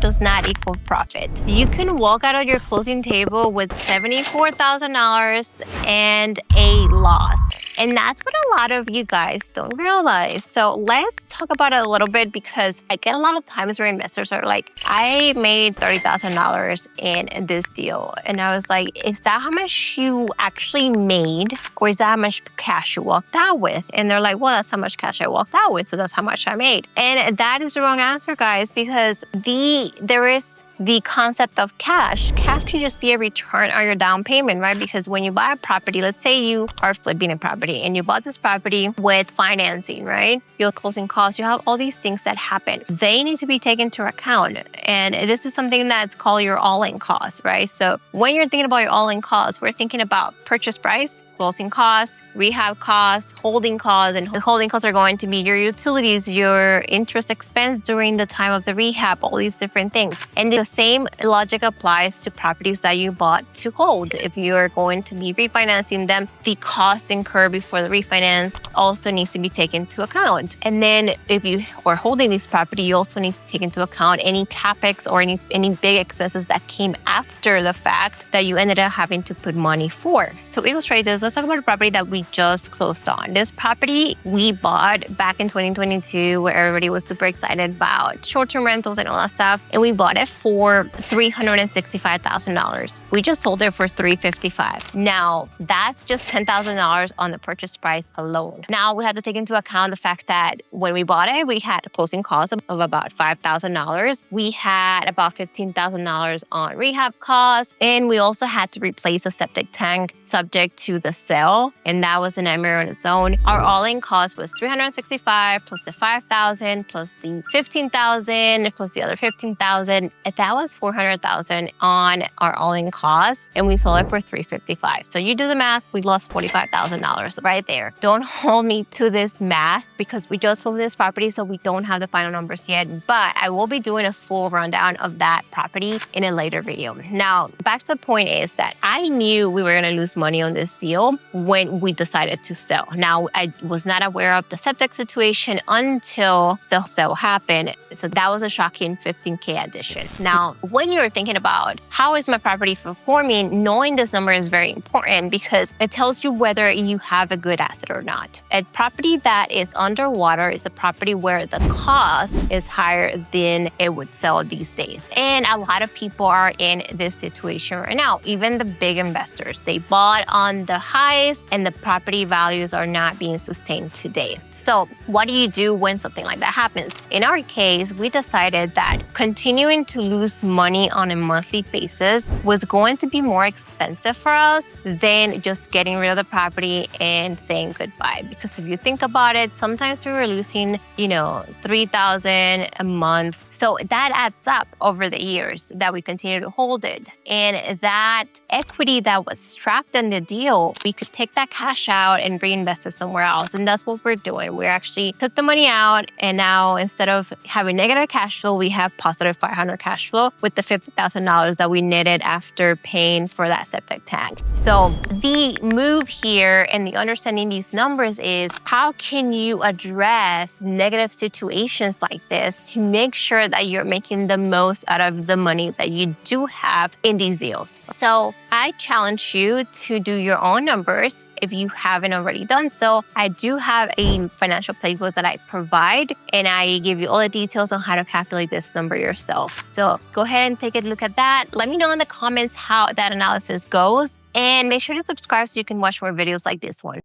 does not equal profit. You can walk out of your closing table with $74,000 and a loss. And that's what a lot of you guys don't realize. So let's talk about it a little bit, because I get a lot of times where investors are like, I made $30,000 in this deal. And I was like, is that how much you actually made? Or is that how much cash you walked out with? And they're like, well, that's how much cash I walked out with, so that's how much I made. And that is the wrong answer, guys, because there is the concept of cash. Cash can just be a return on your down payment, right? Because when you buy a property, let's say you are flipping a property and you bought this property with financing, right? Your closing costs, you have all these things that happen. They need to be taken into account. And this is something that's called your all-in cost, right? So when you're thinking about your all-in costs, we're thinking about purchase price, closing costs, rehab costs, holding costs, and the holding costs are going to be your utilities, your interest expense during the time of the rehab, all these different things. And the same logic applies to properties that you bought to hold. If you're going to be refinancing them, the cost incurred before the refinance also needs to be taken into account. And then if you are holding this property, you also need to take into account any CapEx or any big expenses that came after the fact that you ended up having to put money for. So illustrate this. Let's talk about a property that we just closed on. This property we bought back in 2022, where everybody was super excited about short-term rentals and all that stuff. And we bought it for $365,000. We just sold it for $355,000. Now, that's just $10,000 on the purchase price alone. Now, we have to take into account the fact that when we bought it, we had closing costs of about $5,000. We had about $15,000 on rehab costs. And we also had to replace a septic tank subject to the sale, and that was a nightmare on its own. Our all-in cost was $365,000 plus the $5,000 plus the $15,000 plus the other $15,000. That was $400,000 on our all-in cost, and we sold it for $355,000. So you do the math, we lost $45,000 right there. Don't hold me to this math because we just sold this property, so we don't have the final numbers yet, but I will be doing a full rundown of that property in a later video. Now, back to the point is that I knew we were going to lose money on this deal when we decided to sell. Now, I was not aware of the septic situation until the sale happened. So that was a shocking $15,000 addition. Now, when you're thinking about how is my property performing, knowing this number is very important because it tells you whether you have a good asset or not. A property that is underwater is a property where the cost is higher than it would sell these days. And a lot of people are in this situation right now. Even the big investors, they bought on the highs and the property values are not being sustained today. So what do you do when something like that happens? In our case, we decided that continuing to lose money on a monthly basis was going to be more expensive for us than just getting rid of the property and saying goodbye. Because if you think about it, sometimes we were losing, $3,000 a month. So that adds up over the years that we continue to hold it. And that equity that was trapped in the deal, we could take that cash out and reinvest it somewhere else. And that's what we're doing. We actually took the money out, and now instead of having negative cash flow, we have positive $500 cash flow with the $50,000 that we netted after paying for that septic tank. So the move here and the understanding these numbers is how can you address negative situations like this to make sure that you're making the most out of the money that you do have in these deals. So I challenge you to do your own numbers if you haven't already done so. I do have a financial playbook that I provide, and I give you all the details on how to calculate this number yourself. So go ahead and take a look at that. Let me know in the comments how that analysis goes, and make sure to subscribe so you can watch more videos like this one.